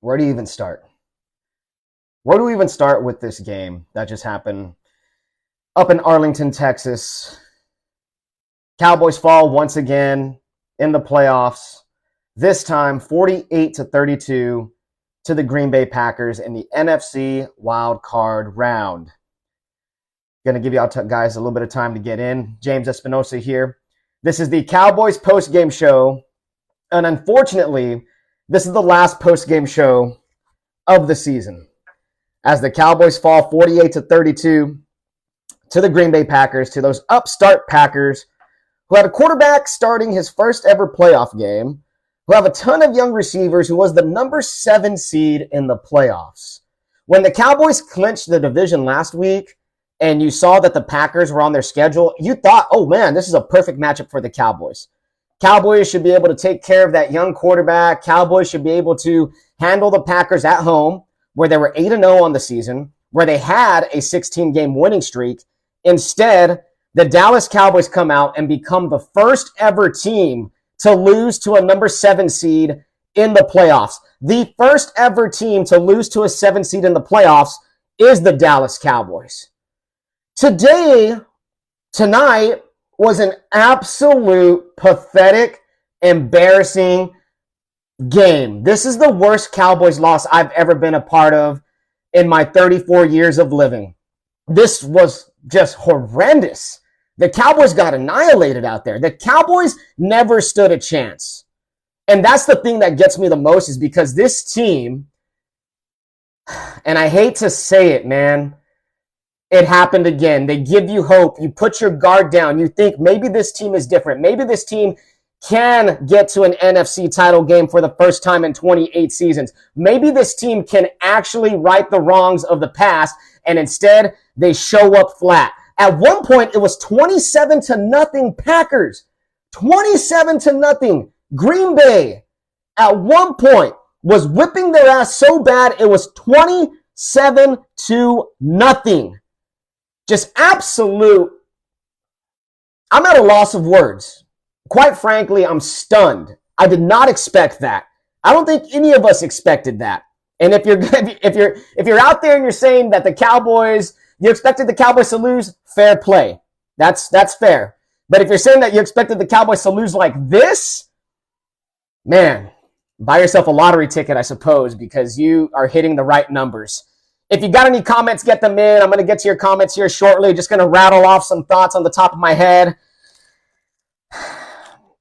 Where do you even start? Where do we even start with this game that just happened up in Arlington, Texas? Cowboys fall once again in the playoffs. This time 48-32 to the Green Bay Packers in the NFC wild card round. Going to give you guys a little bit of time to get in. James Espinosa here. This is the Cowboys post-game show, and unfortunately, this is the last post-game show of the season as the Cowboys fall 48-32 to the Green Bay Packers, to those upstart Packers who had a quarterback starting his first ever playoff game, who have a ton of young receivers, who was the number 7 seed in the playoffs. When the Cowboys clinched the division last week and you saw that the Packers were on their schedule, you thought, oh man, this is a perfect matchup for the Cowboys. Cowboys should be able to take care of that young quarterback. Cowboys should be able to handle the Packers at home, where they were 8-0 on the season, where they had a 16-game winning streak. Instead, the Dallas Cowboys come out and become the first ever team to lose to a number 7 seed in the playoffs. The first ever team to lose to a 7 seed in the playoffs is the Dallas Cowboys. Tonight was an absolute pathetic, embarrassing game. This is the worst Cowboys loss I've ever been a part of in my 34 years of living. This was just horrendous. The Cowboys got annihilated out there. The Cowboys never stood a chance. And that's the thing that gets me the most, is because this team, and I hate to say it, man, it happened again. They give you hope. You put your guard down. You think maybe this team is different. Maybe this team can get to an NFC title game for the first time in 28 seasons. Maybe this team can actually right the wrongs of the past, and instead they show up flat. At one point, it was 27-0 Packers. 27-0. Green Bay, at one point, was whipping their ass so bad, it was 27-0. Just absolute. I'm at a loss of words. Quite frankly, I'm stunned. I did not expect that. I don't think any of us expected that. And if you're out there and you're saying that you expected the Cowboys to lose, fair play. That's fair. But if you're saying that you expected the Cowboys to lose like this, man, buy yourself a lottery ticket, I suppose, because you are hitting the right numbers. If you got any comments, get them in. I'm going to get to your comments here shortly. Just going to rattle off some thoughts on the top of my head.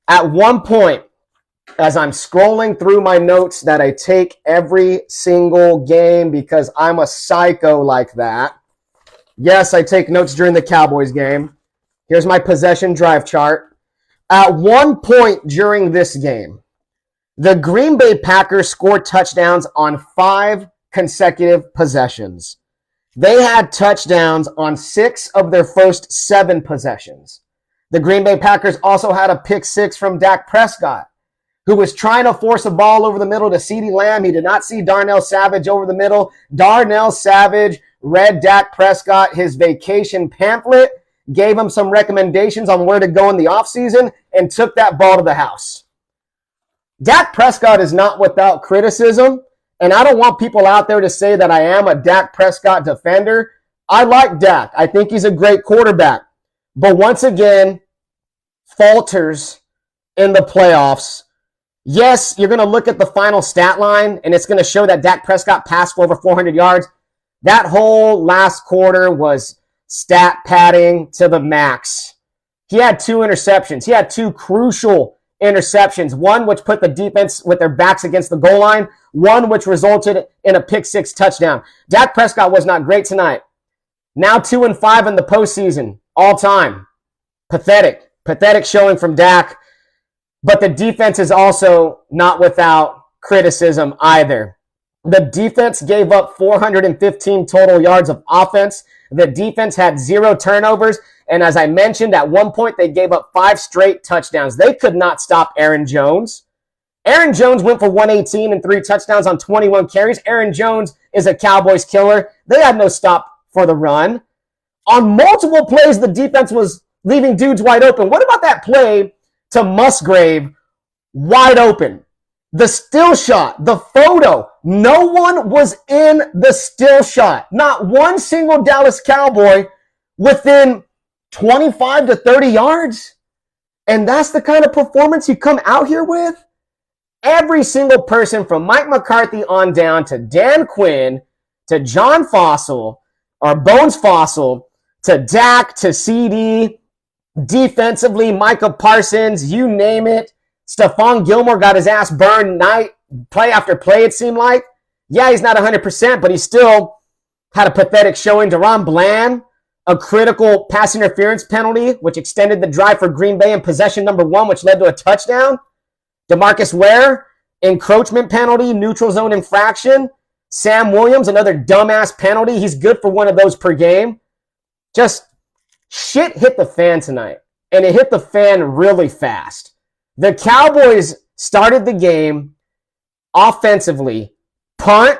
At one point, as I'm scrolling through my notes that I take every single game because I'm a psycho like that. Yes, I take notes during the Cowboys game. Here's my possession drive chart. At one point during this game, the Green Bay Packers scored touchdowns on 5 consecutive possessions. They had touchdowns on 6 of their first 7 possessions. The Green Bay Packers also had a pick 6 from Dak Prescott, who was trying to force a ball over the middle to CeeDee Lamb. He did not see Darnell Savage over the middle. Darnell Savage read Dak Prescott his vacation pamphlet, gave him some recommendations on where to go in the offseason, and took that ball to the house. Dak Prescott is not without criticism, and I don't want people out there to say that I am a Dak Prescott defender. I like Dak. I think he's a great quarterback. But once again, falters in the playoffs. Yes, you're going to look at the final stat line, and it's going to show that Dak Prescott passed for over 400 yards. That whole last quarter was stat padding to the max. He had 2 interceptions. He had 2 crucial interceptions. One which put the defense with their backs against the goal line. One which resulted in a pick 6 touchdown. Dak Prescott was not great tonight. Now 2-5 in the postseason. All time. Pathetic. Pathetic showing from Dak. But the defense is also not without criticism either. The defense gave up 415 total yards of offense. The defense had 0 turnovers. And as I mentioned, at one point, they gave up 5 straight touchdowns. They could not stop Aaron Jones. Aaron Jones went for 118 and 3 touchdowns on 21 carries. Aaron Jones is a Cowboys killer. They had no stop for the run. On multiple plays, the defense was leaving dudes wide open. What about that play to Musgrave wide open? The still shot, the photo, no one was in the still shot. Not one single Dallas Cowboy within 25 to 30 yards. And that's the kind of performance you come out here with? Every single person from Mike McCarthy on down to Dan Quinn, to John Fossil, or Bones Fossil, to Dak, to CD, defensively, Micah Parsons, you name it. Stephon Gilmore got his ass burned play after play, it seemed like. Yeah, he's not 100%, but he still had a pathetic showing. Deron Bland, a critical pass interference penalty, which extended the drive for Green Bay in possession number 1, which led to a touchdown. DeMarcus Ware, encroachment penalty, neutral zone infraction. Sam Williams, another dumbass penalty. He's good for one of those per game. Just shit hit the fan tonight, and it hit the fan really fast. The Cowboys started the game offensively. Punt,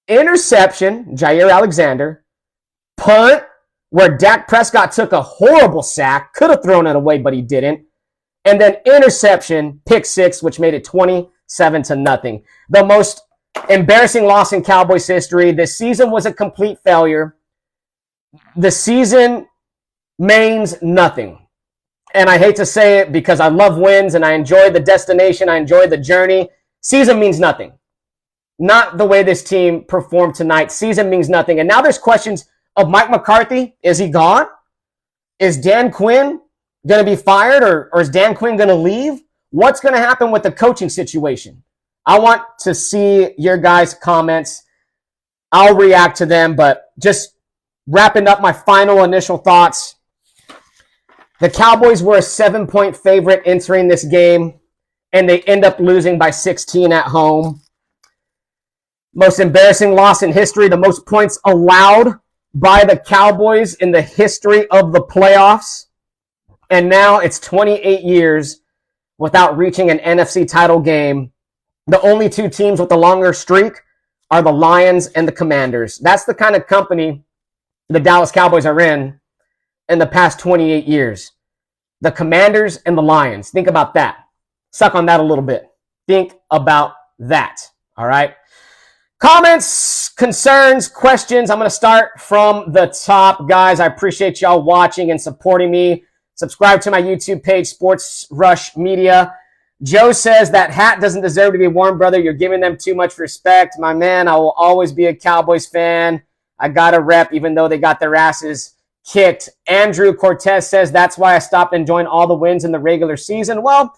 interception, Jair Alexander. Punt, where Dak Prescott took a horrible sack. Could have thrown it away, but he didn't. And then interception, pick 6, which made it 27-0. The most embarrassing loss in Cowboys history. This season was a complete failure. The season means nothing. And I hate to say it because I love wins and I enjoy the destination. I enjoy the journey. Season means nothing. Not the way this team performed tonight. Season means nothing. And now there's questions of Mike McCarthy. Is he gone? Is Dan Quinn going to be fired, or is Dan Quinn going to leave? What's going to happen with the coaching situation? I want to see your guys' comments. I'll react to them, but just wrapping up my final initial thoughts. The Cowboys were a 7-point favorite entering this game, and they end up losing by 16 at home. Most embarrassing loss in history, the most points allowed by the Cowboys in the history of the playoffs. And now it's 28 years without reaching an NFC title game. The only 2 teams with a longer streak are the Lions and the Commanders. That's the kind of company the Dallas Cowboys are in the past 28 years. The Commanders and the Lions. Think about that. Suck on that a little bit. Think about that. All right. Comments, concerns, questions. I'm going to start from the top, guys. I appreciate y'all watching and supporting me. Subscribe to my YouTube page, Sports Rush Media. Joe says that hat doesn't deserve to be worn, brother. You're giving them too much respect. My man, I will always be a Cowboys fan. I got a rep, even though they got their asses kicked. Andrew Cortez says that's why I stopped enjoying all the wins in the regular season. Well,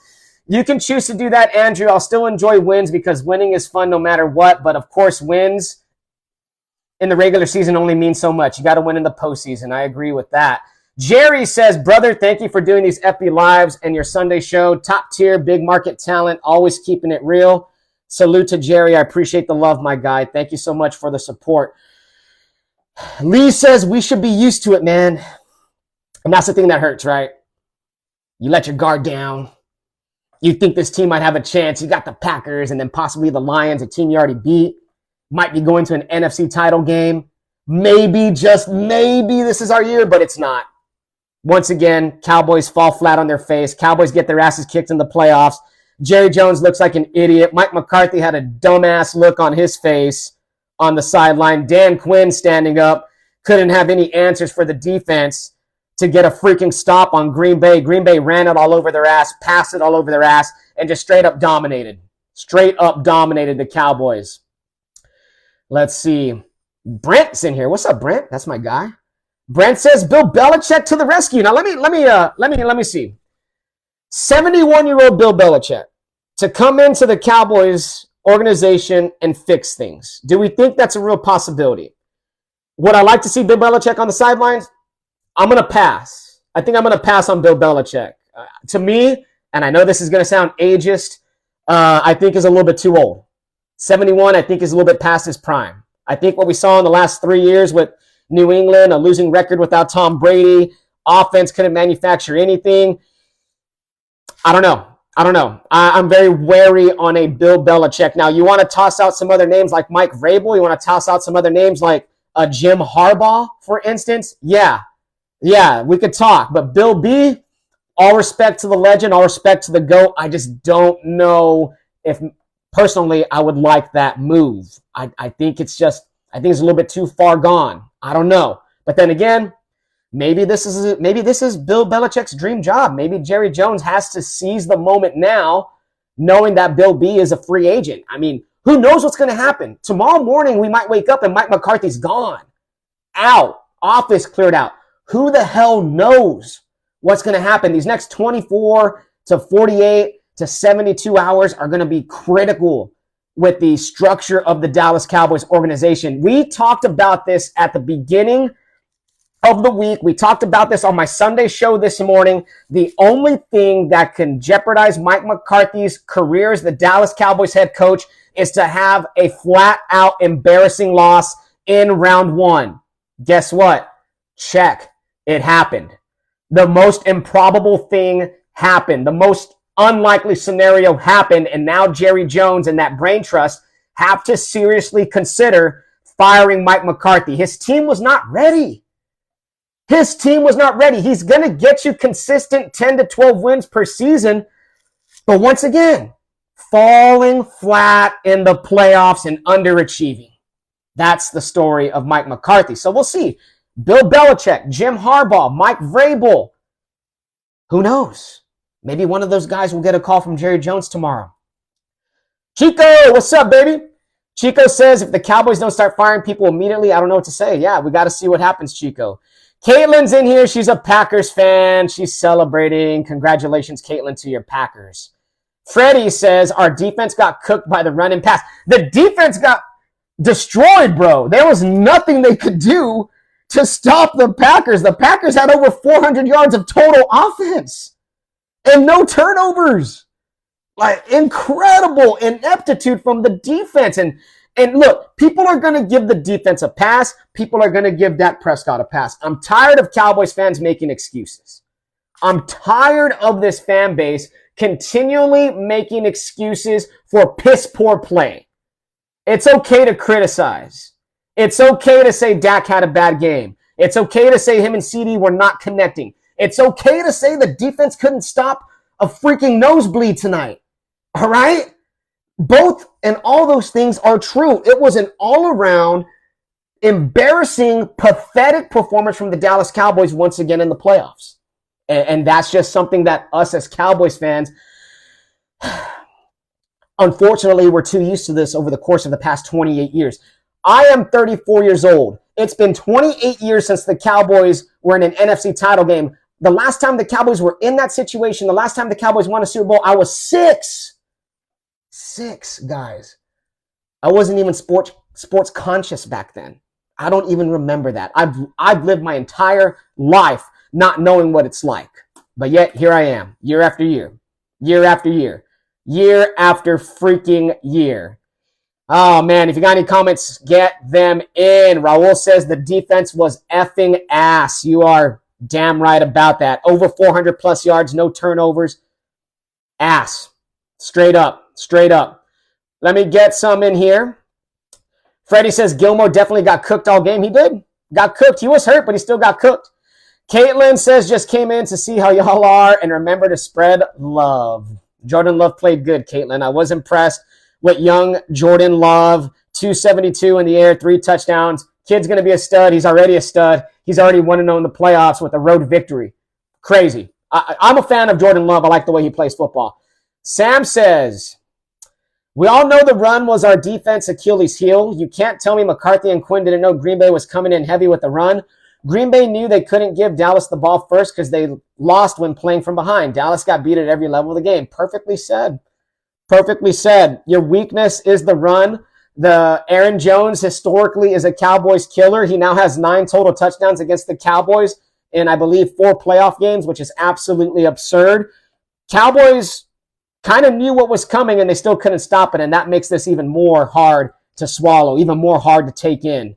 you can choose to do that, Andrew. I'll still enjoy wins because winning is fun no matter what. But, of course, wins in the regular season only mean so much. You got to win in the postseason. I agree with that. Jerry says, brother, thank you for doing these FB Lives and your Sunday show. Top tier, big market talent, always keeping it real. Salute to Jerry. I appreciate the love, my guy. Thank you so much for the support. Lee says we should be used to it, man. And that's the thing that hurts, right? You let your guard down. You think this team might have a chance. You got the Packers and then possibly the Lions, a team you already beat. Might be going to an NFC title game. Maybe, just maybe this is our year, but it's not. Once again, Cowboys fall flat on their face. Cowboys get their asses kicked in the playoffs. Jerry Jones looks like an idiot. Mike McCarthy had a dumbass look on his face on the sideline. Dan Quinn standing up, couldn't have any answers for the defense to get a freaking stop on Green Bay. Green Bay ran it all over their ass, passed it all over their ass, and just straight up dominated. Straight up dominated the Cowboys. Let's see. Brent's in here. What's up, Brent? That's my guy. Brent says Bill Belichick to the rescue. Now let me see. 71-year-old Bill Belichick to come into the Cowboys organization and fix things. Do we think that's a real possibility? Would I like to see Bill Belichick on the sidelines? I'm going to pass. I think I'm going to pass on Bill Belichick. To me, and I know this is going to sound ageist, I think is a little bit too old. 71, I think, is a little bit past his prime. I think what we saw in the last 3 years with New England, a losing record without Tom Brady, offense couldn't manufacture anything. I don't know. I'm very wary on a Bill Belichick. Now, you want to toss out some other names like Mike Vrabel? You want to toss out some other names like Jim Harbaugh, for instance? Yeah, we could talk. But Bill B, all respect to the legend, all respect to the GOAT. I just don't know if personally I would like that move. I think it's a little bit too far gone. I don't know. But then again, maybe this is Bill Belichick's dream job. Maybe Jerry Jones has to seize the moment now, knowing that Bill B is a free agent. I mean, who knows what's going to happen? Tomorrow morning, we might wake up and Mike McCarthy's gone, out, office cleared out. Who the hell knows what's going to happen? These next 24 to 48 to 72 hours are going to be critical with the structure of the Dallas Cowboys organization. We talked about this at the beginning of the week. We talked about this on my Sunday show this morning. The only thing that can jeopardize Mike McCarthy's career as the Dallas Cowboys head coach is to have a flat-out embarrassing loss in round one. Guess what? Check. It happened. The most improbable thing happened. The most unlikely scenario happened, and now Jerry Jones and that brain trust have to seriously consider firing Mike McCarthy. His team was not ready. His team was not ready. He's going to get you consistent 10 to 12 wins per season, but once again, falling flat in the playoffs and underachieving. That's the story of Mike McCarthy. So we'll see. Bill Belichick, Jim Harbaugh, Mike Vrabel. Who knows? Maybe one of those guys will get a call from Jerry Jones tomorrow. Chico, what's up, baby? Chico says, if the Cowboys don't start firing people immediately, I don't know what to say. Yeah, we got to see what happens, Chico. Caitlin's in here. She's a Packers fan. She's celebrating. Congratulations, Caitlin, to your Packers. Freddie says, our defense got cooked by the run and pass. The defense got destroyed, bro. There was nothing they could do to stop the Packers. The Packers had over 400 yards of total offense and no turnovers. Like, incredible ineptitude from the defense. And look, people are going to give the defense a pass. People are going to give Dak Prescott a pass. I'm tired of Cowboys fans making excuses. I'm tired of this fan base continually making excuses for piss poor play. It's okay to criticize. It's okay to say Dak had a bad game. It's okay to say him and CD were not connecting. It's okay to say the defense couldn't stop a freaking nosebleed tonight. All right? Both and all those things are true. It was an all-around, embarrassing, pathetic performance from the Dallas Cowboys once again in the playoffs. And that's just something that us as Cowboys fans, unfortunately, we're too used to this over the course of the past 28 years. I am 34 years old. It's been 28 years since the Cowboys were in an NFC title game. The last time the Cowboys were in that situation, the last time the Cowboys won a Super Bowl, I was 6. 6, guys. I wasn't even sports conscious back then. I don't even remember that. I've lived my entire life not knowing what it's like. But yet, here I am, year after year, year after year, year after freaking year. Oh, man, if you got any comments, get them in. Raul says the defense was effing ass. You are damn right about that. Over 400 plus yards, no turnovers. Ass. Straight up, straight up. Let me get some in here. Freddie says Gilmore definitely got cooked all game. He did. Got cooked. He was hurt, but he still got cooked. Caitlin says just came in to see how y'all are and remember to spread love. Jordan Love played good, Caitlin. I was impressed with young Jordan Love. 272 in the air, 3 touchdowns. Kid's going to be a stud. He's already a stud. He's already 1-0 in the playoffs with a road victory. Crazy. I'm a fan of Jordan Love. I like the way he plays football. Sam says, we all know the run was our defense Achilles heel. You can't tell me McCarthy and Quinn didn't know Green Bay was coming in heavy with the run. Green Bay knew they couldn't give Dallas the ball first because they lost when playing from behind. Dallas got beat at every level of the game. Perfectly said. Perfectly said. Your weakness is the run. The Aaron Jones historically is a Cowboys killer. He now has 9 total touchdowns against the Cowboys in, I believe, 4 playoff games, which is absolutely absurd. Cowboys kind of knew what was coming and they still couldn't stop it, and that makes this even more hard to swallow, even more hard to take in.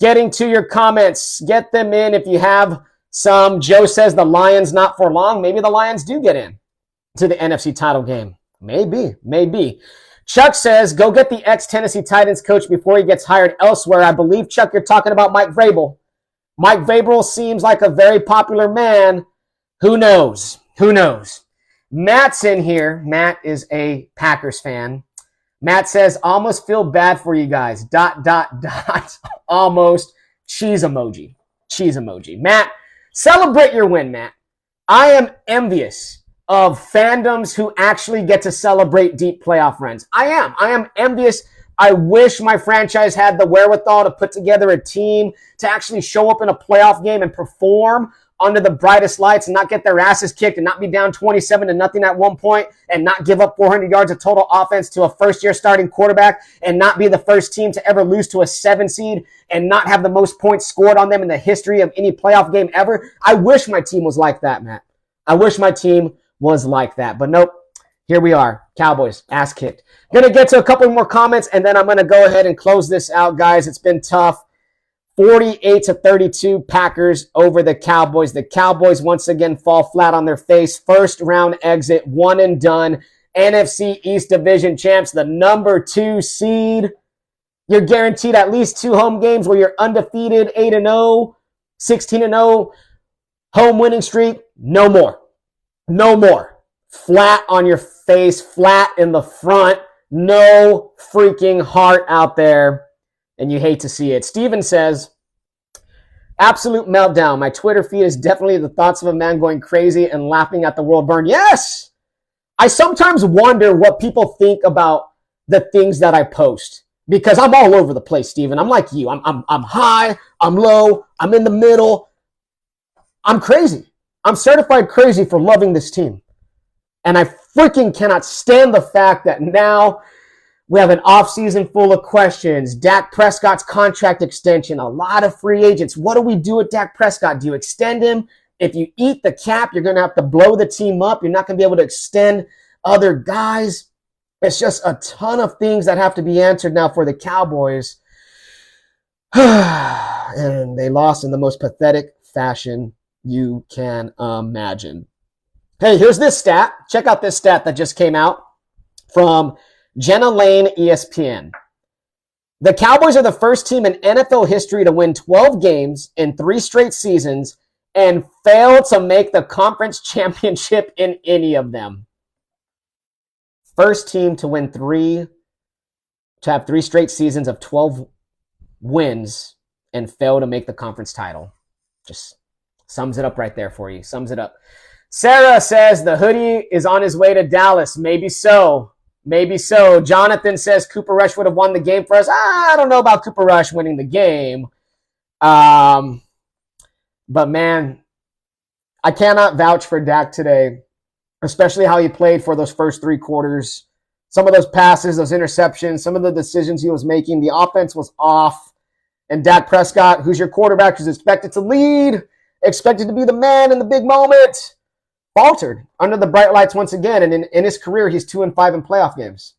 Getting to your comments, get them in if you have some. Joe says the Lions not for long. Maybe the Lions do get in to the NFC title game. Maybe. Chuck says, go get the ex-Tennessee Titans coach before he gets hired elsewhere. I believe, Chuck, you're talking about Mike Vrabel. Mike Vrabel seems like a very popular man. Who knows? Matt's in here. Matt is a Packers fan. Matt says, almost feel bad for you guys. ... Almost. Cheese emoji. Cheese emoji. Matt, celebrate your win, Matt. I am envious of fandoms who actually get to celebrate deep playoff runs. I am envious. I wish my franchise had the wherewithal to put together a team to actually show up in a playoff game and perform under the brightest lights and not get their asses kicked and not be down 27-0 at one point and not give up 400 yards of total offense to a first-year starting quarterback and not be the first team to ever lose to a 7 seed and not have the most points scored on them in the history of any playoff game ever. I wish my team was like that, Matt. I wish my team was like that. But nope, here we are. Cowboys, ass kicked. Going to get to a couple more comments, and then I'm going to go ahead and close this out, guys. It's been tough. 48-32 Packers over the Cowboys. The Cowboys once again fall flat on their face. First round exit, one and done. NFC East Division champs, the number 2 seed. You're guaranteed at least 2 home games where you're undefeated, 8-0, 16-0, home winning streak. No more. No more. Flat on your face, flat in the front. No freaking heart out there. And you hate to see it. Steven says, absolute meltdown. My Twitter feed is definitely the thoughts of a man going crazy and laughing at the world burn. Yes! I sometimes wonder what people think about the things that I post. Because I'm all over the place, Steven. I'm like you. I'm high, I'm low, I'm in the middle. I'm crazy. I'm certified crazy for loving this team. And I freaking cannot stand the fact that now we have an offseason full of questions. Dak Prescott's contract extension, a lot of free agents. What do we do with Dak Prescott? Do you extend him? If you eat the cap, you're going to have to blow the team up. You're not going to be able to extend other guys. It's just a ton of things that have to be answered now for the Cowboys. And they lost in the most pathetic fashion you can imagine. Hey, here's this stat. Check out this stat that just came out from Jenna Lane, ESPN. The Cowboys are the first team in NFL history to win 12 games in 3 straight seasons and fail to make the conference championship in any of them. First team to have 3 straight seasons of 12 wins and fail to make the conference title. Just sums it up right there for you. Sums it up. Sarah says the hoodie is on his way to Dallas. Maybe so. Maybe so. Jonathan says Cooper Rush would have won the game for us. I don't know about Cooper Rush winning the game. But man, I cannot vouch for Dak today, especially how he played for those first 3 quarters. Some of those passes, those interceptions, some of the decisions he was making, the offense was off. And Dak Prescott, who's your quarterback, who's expected to lead, expected to be the man in the big moment, faltered under the bright lights once again. And in his career, he's 2-5 in playoff games.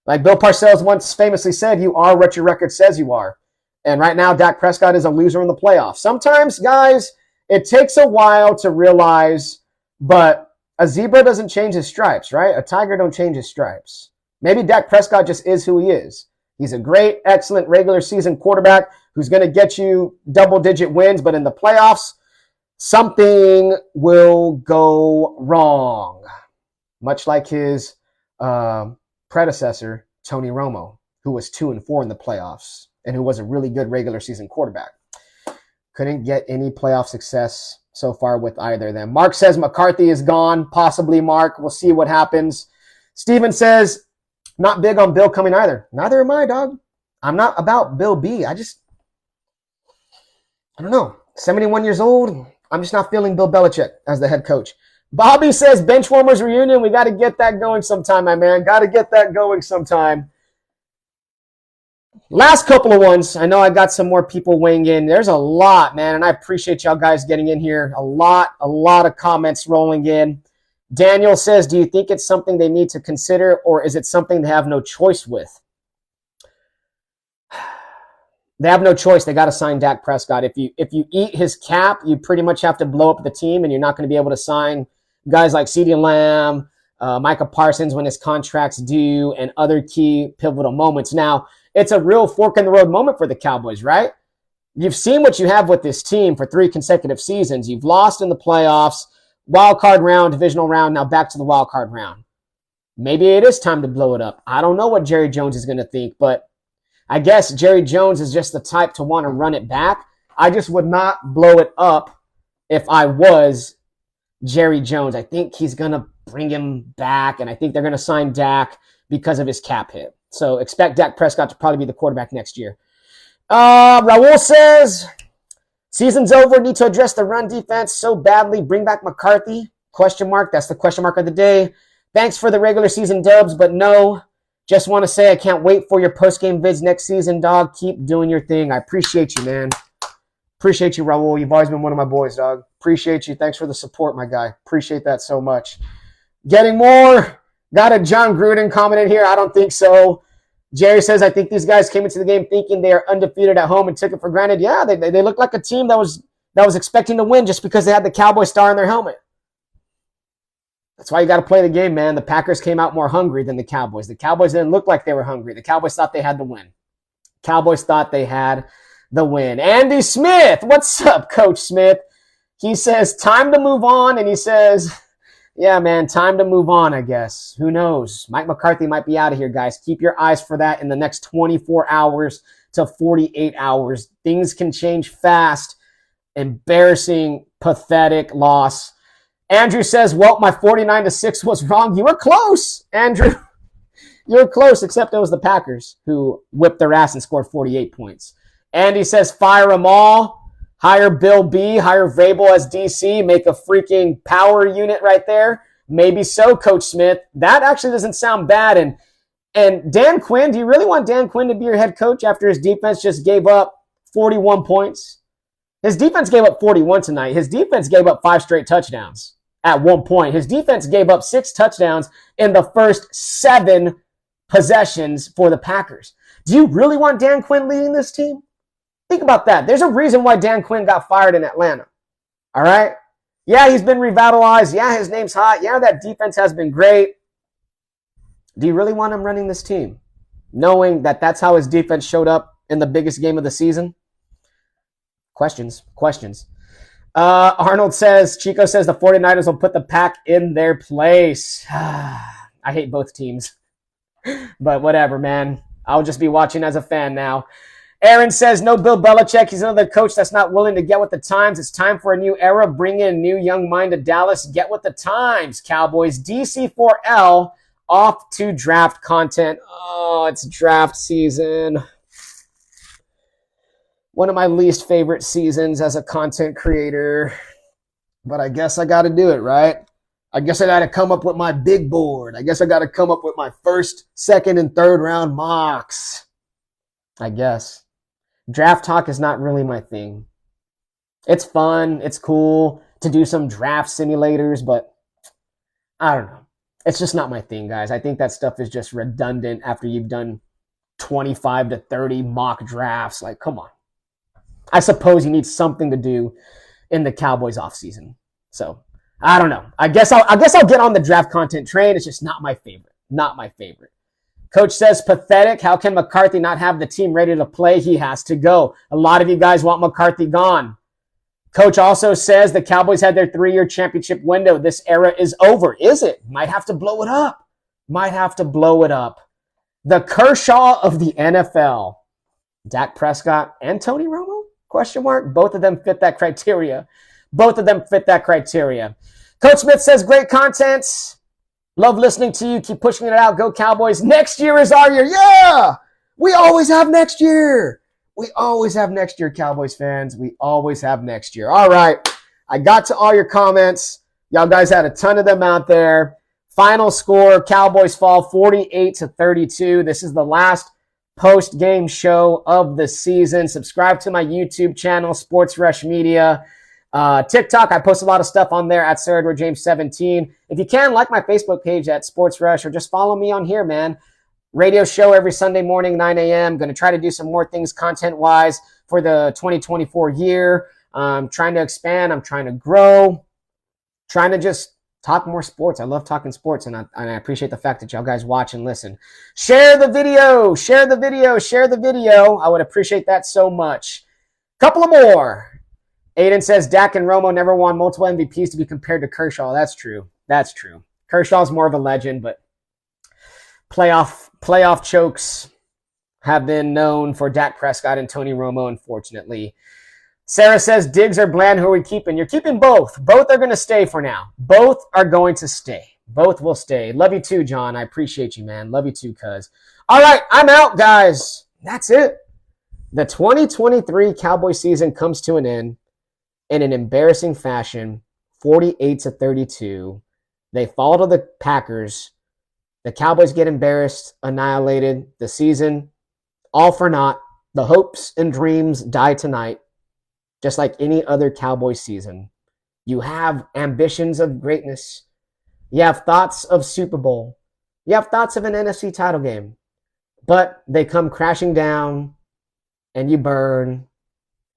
Like Bill Parcells once famously said, you are what your record says you are. And right now, Dak Prescott is a loser in the playoffs. Sometimes, guys, it takes a while to realize, but a zebra doesn't change his stripes, right? A tiger don't change his stripes. Maybe Dak Prescott just is who he is. He's a great, excellent regular season quarterback who's going to get you double-digit wins, but in the playoffs, something will go wrong, much like his predecessor, Tony Romo, who was 2-4 in the playoffs and who was a really good regular season quarterback. Couldn't get any playoff success so far with either of them. Mark says McCarthy is gone. Possibly, Mark. We'll see what happens. Steven says, not big on Bill coming either. Neither am I, dog. I'm not about Bill B. I don't know. 71 years old. I'm just not feeling Bill Belichick as the head coach. Bobby says, Benchwarmers reunion. We got to get that going sometime, my man. Got to get that going sometime. Last couple of ones. I know I got some more people weighing in. There's a lot, man, and I appreciate y'all guys getting in here. A lot of comments rolling in. Daniel says, do you think it's something they need to consider, or is it something they have no choice with? They have no choice. They got to sign Dak Prescott. If you eat his cap, you pretty much have to blow up the team, and you're not going to be able to sign guys like CeeDee Lamb, Micah Parsons when his contract's due, and other key pivotal moments. Now, it's a real fork-in-the-road moment for the Cowboys, right? You've seen what you have with this team for 3 consecutive seasons. You've lost in the playoffs, wild card round, divisional round, now back to the wild card round. Maybe it is time to blow it up. I don't know what Jerry Jones is going to think, but I guess Jerry Jones is just the type to want to run it back. I just would not blow it up if I was Jerry Jones. I think he's going to bring him back, and I think they're going to sign Dak because of his cap hit. So expect Dak Prescott to probably be the quarterback next year. Raul says, season's over. Need to address the run defense so badly. Bring back McCarthy? Question mark. That's the question mark of the day. Thanks for the regular season dubs, but no. Just want to say I can't wait for your post-game vids next season, dog. Keep doing your thing. I appreciate you, man. Appreciate you, Raul. You've always been one of my boys, dog. Appreciate you. Thanks for the support, my guy. Appreciate that so much. Getting more. Got a John Gruden comment in here. I don't think so. Jerry says, I think these guys came into the game thinking they are undefeated at home and took it for granted. Yeah, they look like a team that was expecting to win just because they had the Cowboy star in their helmet. That's why you got to play the game, man. The Packers came out more hungry than the Cowboys. The Cowboys didn't look like they were hungry. The Cowboys thought they had the win. Cowboys thought they had the win. Andy Smith, what's up, Coach Smith? He says, time to move on, and he says, yeah, man, time to move on, I guess. Who knows? Mike McCarthy might be out of here, guys. Keep your eyes for that in the next 24 hours to 48 hours. Things can change fast. Embarrassing, pathetic loss. Andrew says, well, my 49-6 was wrong. You were close, Andrew. You were close, except it was the Packers who whipped their ass and scored 48 points. Andy says, fire them all. Hire Bill B. Hire Vrabel as DC. Make a freaking power unit right there. Maybe so, Coach Smith. That actually doesn't sound bad. And Dan Quinn, do you really want Dan Quinn to be your head coach after his defense just gave up 41 points? His defense gave up 41 tonight. His defense gave up 5 straight touchdowns at one point. His defense gave up 6 touchdowns in the first 7 possessions for the Packers. Do you really want Dan Quinn leading this team? Think about that. There's a reason why Dan Quinn got fired in Atlanta. All right? Yeah, he's been revitalized. Yeah, his name's hot. Yeah, that defense has been great. Do you really want him running this team? Knowing that that's how his defense showed up in the biggest game of the season? Questions. Arnold says, Chico says the 49ers will put the Pack in their place. I hate both teams. But whatever, man. I'll just be watching as a fan now. Aaron says, no Bill Belichick. He's another coach that's not willing to get with the times. It's time for a new era. Bring in a new young mind to Dallas. Get with the times, Cowboys. DC4L off to draft content. Oh, it's draft season. One of my least favorite seasons as a content creator. But I guess I got to do it, right? I guess I got to come up with my big board. I guess I got to come up with my first, second, and third round mocks. I guess. Draft talk is not really my thing. It's fun. It's cool to do some draft simulators, but I don't know. It's just not my thing, guys. I think that stuff is just redundant after you've done 25 to 30 mock drafts. Like, come on. I suppose you need something to do in the Cowboys offseason. So, I don't know. I guess I'll get on the draft content train. It's just not my favorite. Not my favorite. Coach says, pathetic. How can McCarthy not have the team ready to play? He has to go. A lot of you guys want McCarthy gone. Coach also says the Cowboys had their 3-year championship window. This era is over. Is it? Might have to blow it up. Might have to blow it up. The Kershaw of the NFL. Dak Prescott and Tony Romo? Question mark. Both of them fit that criteria. Both of them fit that criteria. Coach Smith says, great content. Love listening to you. Keep pushing it out. Go Cowboys. Next year is our year. Yeah! We always have next year. We always have next year, Cowboys fans. We always have next year. All right. I got to all your comments. Y'all guys had a ton of them out there. Final score, Cowboys fall 48-32. This is the last post-game show of the season. Subscribe to my YouTube channel, Sports Rush Media. TikTok, I post a lot of stuff on there at SarahEdwardJames17. If you can, like my Facebook page at Sports Rush, or just follow me on here, man. Radio show every Sunday morning, 9 a.m. Going to try to do some more things content-wise for the 2024 year. I'm trying to expand. I'm trying to grow. Trying to just talk more sports. I love talking sports, and I appreciate the fact that y'all guys watch and listen. Share the video. Share the video. Share the video. I would appreciate that so much. Couple of more. Aiden says Dak and Romo never won multiple MVPs to be compared to Kershaw. That's true. That's true. Kershaw's more of a legend, but playoff chokes have been known for Dak Prescott and Tony Romo, unfortunately. Sarah says Diggs or Bland, who are we keeping? You're keeping both. Both are going to stay for now. Both are going to stay. Both will stay. Love you too, John. I appreciate you, man. Love you too, cuz. All right, I'm out, guys. That's it. The 2023 Cowboy season comes to an end in an embarrassing fashion, 48-32. They fall to the Packers. The Cowboys get embarrassed, annihilated. The season, all for naught. The hopes and dreams die tonight, just like any other Cowboy season. You have ambitions of greatness. You have thoughts of Super Bowl. You have thoughts of an NFC title game. But they come crashing down, and you burn,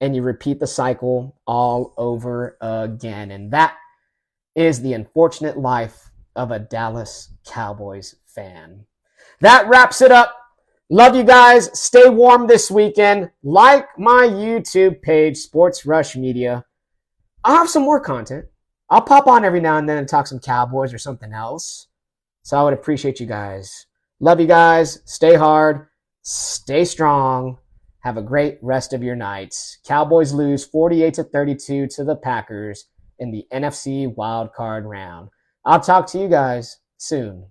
and you repeat the cycle all over again. And that is the unfortunate life of a Dallas Cowboys fan. That wraps it up. Love you guys. Stay warm this weekend. Like my YouTube page, Sports Rush Media. I'll have some more content. I'll pop on every now and then and talk some Cowboys or something else. So I would appreciate you guys. Love you guys. Stay hard. Stay strong. Have a great rest of your nights. Cowboys lose 48-32 to the Packers in the NFC wildcard round. I'll talk to you guys soon.